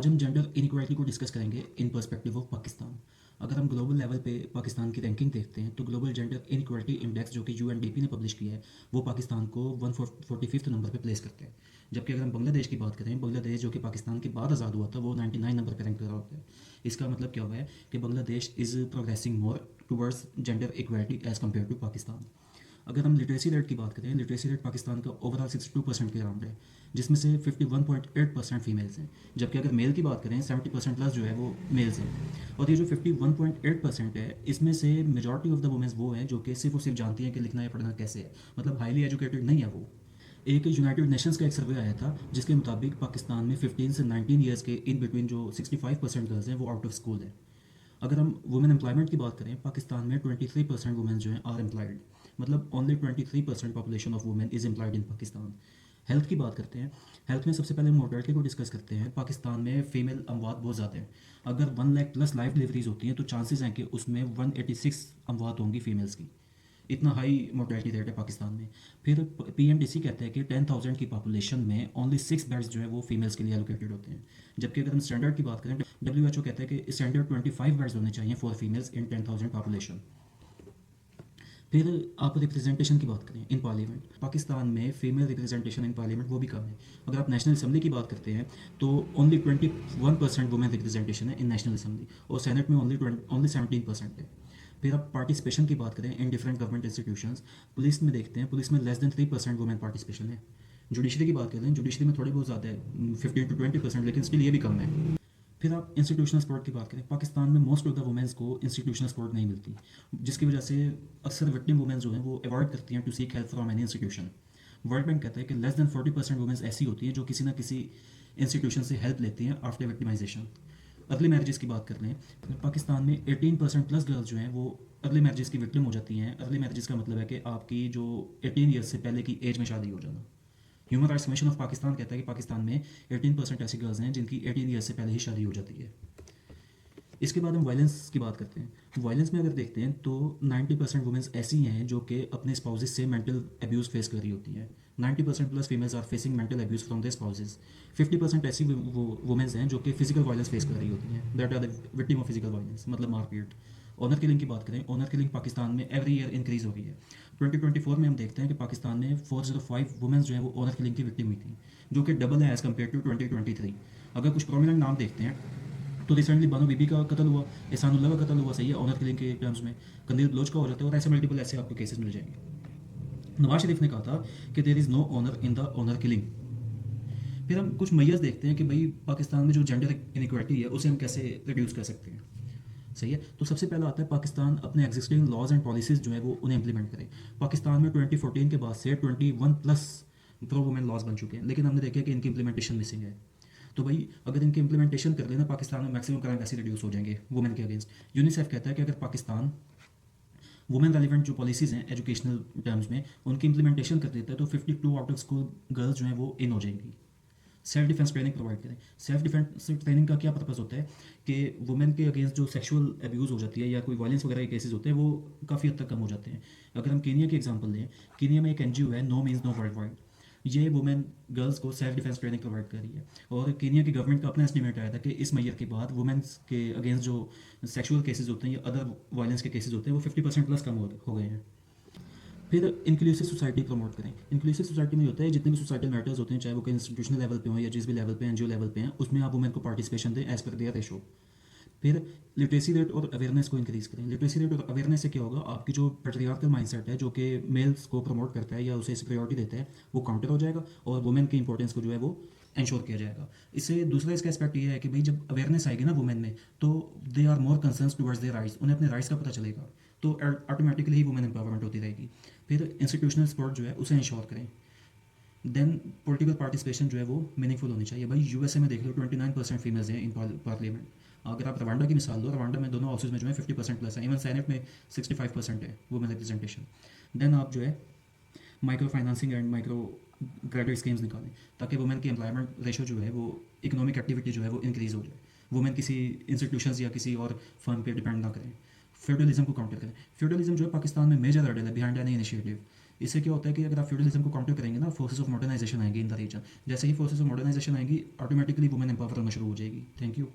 आज हम gender inequality को डिस्कस करेंगे इन पर्सपेक्टिव ऑफ पाकिस्तान। अगर हम ग्लोबल लेवल पे पाकिस्तान की रैंकिंग देखते हैं तो ग्लोबल जेंडर इनइक्वालिटी इंडेक्स जो कि यूएनडीपी ने पब्लिश किया है वो पाकिस्तान को 145th नंबर पे प्लेस करते हैं। जबकि अगर हम बांग्लादेश की बात करें, बांग्लादेश जो कि पाकिस्तान के बाद आज़ाद हुआ था वो 99 नंबर पर रैंक कर रहा होता है। इसका मतलब क्या हुआ है कि Bangladesh is progressing more towards gender equality as compare to Pakistan. अगर हम लिटरेसी रेट की बात करें, लिटरेसी रेट पाकिस्तान का ओवरऑल 62% के अराउंड है, जिसमें से 51.8% फीमेल्स हैं। जबकि अगर मेल की बात करें 70% प्लस जो है वो मेल्स हैं। और ये जो 51.8% है इसमें से मेजॉरिटी ऑफ द वुमेंस वो हैं जो कि सिर्फ और सिर्फ जानती हैं कि लिखना या पढ़ना कैसे है, मतलब हाईली एजुकेटेड नहीं है वो। एक यूनाइटेड नेशंस का एक सर्वे आया था जिसके मुताबिक पाकिस्तान में 15 से 19 ईयर्स के इन बिटवीन जो 65% गर्ल्स हैं वो आउट ऑफ स्कूल है। अगर हम वुमेन एम्प्लॉयमेंट की बात करें, पाकिस्तान में 23% वुमेन जो हैं आर एम्प्लॉयड, मतलब only 23% population of women is employed in Pakistan. Health की बात करते हैं, हेल्थ में सबसे पहले मोर्टेलिटी को डिस्कस करते हैं। पाकिस्तान में फीमेल अमवात बहुत ज़्यादा हैं। अगर 1 लाख प्लस लाइफ डिलीवरीज होती हैं तो चांसेस हैं कि उसमें 186 अमवात होंगी फीमेल्स की। इतना हाई मोर्टेलिटी रेट है पाकिस्तान में। फिर पीएमडीसी कहते हैं कि 10,000 की पॉपुलेशन में ओनली 6 बेड्स जो है वो फीमेल्स के लिए एलोकेटेड होते हैं। जबकि अगर हम स्टैंडर्ड की बात करें, डब्ल्यूएचओ कहता है कि स्टैंडर्ड 25 बेड्स होने चाहिए फॉर फीमेल्स इन 10,000 पॉपुलेशन। फिर आप रिप्रेजेंटेशन की बात करें इन पार्लियामेंट, पाकिस्तान में फीमेल रिप्रेजेंटेशन इन पार्लियामेंट वो भी कम है। अगर आप नेशनल असम्बली की बात करते हैं तो ओनली 21% वुमेन रिप्रेजेंटेशन है इन नेशनल असम्बली, और सेनेट में ओनली 17% है। फिर आप पार्टिसिपेशन की बात करें in different government institutions, police में देखते हैं, पुलिस में लेस देन 3% वुमेन पार्टिसिपेशन है। जुडिशरी की बात करें, जुडिशरी में थोड़ी बहुत ज़्यादा है, 15 to 20%, लेकिन स्टिल ये भी कम है। फिर आप इंस्टीट्यूशनल सपोर्ट की बात करें, पाकिस्तान में मोस्ट ऑफ द वुमेंस को इंस्टीट्यूशनल सपोर्ट नहीं मिलती, जिसकी वजह से अक्सर विक्टिम वुमेंस जो हैं वो अवॉइड करती हैं to seek help from any institution. World Bank कहता है कि लेस देन 40% वुमेंस ऐसी होती हैं जो किसी ना किसी इंस्टीट्यूशन से हेल्प लेती हैं आफ्टर विक्टिमाइजेशन। अर्ली मैरिजेस की बात कर रहे हैं, पाकिस्तान में 18% प्लस गर्ल्स जो हैं वो अर्ली मैरिजेस की विक्टिम हो जाती हैं। अर्ली मैरिजेस का मतलब है कि आपकी जो 18 ईयर्स से पहले की एज में शादी हो जाना। Human rights commission of Pakistan कहता है कि पाकिस्तान में 18% ऐसी गर्ल्स हैं जिनकी 18 ईयर्स से पहले ही शादी हो जाती है। इसके बाद हम वायलेंस की बात करते हैं। वायलेंस में अगर देखते हैं तो 90% वुमेंस ऐसी हैं जो कि अपने स्पाउसेस से मेंटल अब्यूज़ फेस कर रही होती हैं। 90% plus females are facing mental abuse from their spouses. 50% ऐसी वुमेंस हैं जो कि फिजिकल वायलेंस फेस कर रही होती हैं, that are the victim of physical violence, मतलब मारपीट। ऑनर किलिंग की बात करें, ऑनर किलिंग पाकिस्तान में एवरी ईयर इंक्रीज़ हो रही है। 2024 में हम देखते हैं कि पाकिस्तान में 405 वुमेंस जो है वो ऑनर किलिंग की विक्टिम हुई थी, जो कि डबल है एज़ कम्पेयर टू 2023। अगर कुछ प्रोमिनेंट नाम देखते हैं तो रिसेंटली बानो बीबी का कत्ल हुआ, एहसानुल्लाह का कत्ल हुआ, सही है, ऑनर किलिंग के टर्म्स में। कंदील बलोच का हो जाता है, और ऐसे मल्टीपल ऐसे आपको केसेस मिल जाएंगे। नवाज शरीफ ने कहा था कि there is no honour in the honour killing. फिर हम कुछ मैयर्स देखते हैं कि भाई पाकिस्तान में जो जेंडर इनइक्वालिटी है उसे हम कैसे रिड्यूस कर सकते हैं। सही है, तो सबसे पहला आता है पाकिस्तान अपने एग्जिस्टिंग लॉज एंड पॉलिसीज़ जो है वो उन्हें इंप्लीमेंट करे। पाकिस्तान में 2014 के बाद से 21 प्लस प्रो वुमेन लॉज बन चुके हैं, लेकिन हमने देखा कि इनकी इंप्लीमेंटेशन मिसिंग है। तो भाई अगर इनकी इंप्लीमेंटेशन कर लेना, पाकिस्तान में मैक्सिमम क्राइम ऐसे रिड्यूस हो जाएंगे वुमेन के अगेंस्ट। यूनिसेफ कहता है कि अगर पाकिस्तान वुमेन रेलिवेंट जो पॉलिसीज़ हैं एजुकेशनल टर्म्स में उनकी इंप्लीमेंटेशन कर देता है तो 52 आउट ऑफ स्कूल गर्ल्स जो हैं वो इन हो जाएंगी। सेल्फ डिफेंस ट्रेनिंग प्रोवाइड करें। सेल्फ डिफेंस ट्रेनिंग का क्या पर्पस होता है कि वुमेन के अगेंस्ट जो सेक्सुअल अब्यूज़ हो जाती है या कोई वायलेंस वगैरह के केसेस होते हैं वो काफ़ी हद तक कम हो जाते हैं। अगर हम केनिया की एग्जांपल लें, केनिया में एक एनजीओ है no means no world wide, ये वुमेन गर्ल्स को सेल्फ डिफेंस ट्रेनिंग प्रोवाइड कर रही है। और केनिया की गवर्नमेंट का अपना एस्टिमेट आया था कि इस मैयर के बाद वुमेन्स के अगेंस्ट जो सेक्सुअल केसेस होते हैं या अदर वायलेंस के केसेस होते हैं वो 50% प्लस कम हो गए हैं। फिर इंक्लूसिव सोसाइटी प्रमोट करें। इंक्लूसिव सोसाइटी में होता है जितने भी सोसाइटल मैटर्स होते हैं, चाहे वो इंस्टीट्यूशनल लेवल पे हो या जिस भी लेवल पे एनजीओ लेवल पे हैं, उसमें आप वुमेन को पार्टिसिपेशन दें एज पर देयर रेशो। फिर लिटरेसी रेट और अवेयरनेस को इंक्रीज़ करें। लिटरेसी रेट और अवेयरनेस से क्या होगा, आपकी जो पेट्रियार्कल माइंडसेट है जो कि मेल्स को प्रमोट करता है या उसे सिक्योरिटी देता है वो काउंटर हो जाएगा और वुमेन की इंपॉर्टेंस को जो है वो इंश्योर किया जाएगा। इससे दूसरा इसका एस्पेक्ट ये है कि भाई जब अवेयरनेस आएगी ना वुमेन में तो they are more concerns towards their rights, उन्हें अपने राइट्स का पता चलेगा, तो ऑटोमेटिकली ही वुमेन एम्पावरमेंट होती रहेगी। फिर इंस्टीट्यूशनल सपोर्ट जो है उसे इंश्योर करें। देन पॉलिटिकल पार्टिसिपेशन जो है वो मीनिंगफुल होनी चाहिए। भाई यूएसए में देख लो 29% फीमेल्स हैं इन पार्लियामेंट। अगर आप रवांडा की मिसाल लो, रवांडा में दोनों हाउसेज में जो है 50% प्लस है, इवन सेनेट में 65% है वुमेन रिप्रेजेंटेशन। देन आप जो है micro financing and micro graduate schemes निकालें ताकि वुमेन की एम्प्लॉयमेंट रेशो जो है वो इकोनॉमिक एक्टिविटी जो है वो इंक्रीज़ हो जाए, वुमेन किसी इंस्टीट्यूशंस या किसी और फर्म पे डिपेंड ना करें। फ्यूडलिज्म को काउंटर करें। फ्यूडलिज्म जो है पाकिस्तान में मेजर हर्डल है बिहाइंड एनी इनिशिएटिव। इससे क्या होता है कि अगर आप फ्यूडलिज्म को काउंटर करेंगे ना, फोर्सेस ऑफ मॉडर्नाइजेशन आएंगे इन द रीजन। जैसे ही फोर्सेस ऑफ मॉडर्नाइजेशन आएंगी, ऑटोमेटिकली वुमेन एम्पावर होना शुरू हो जाएगी। Thank you.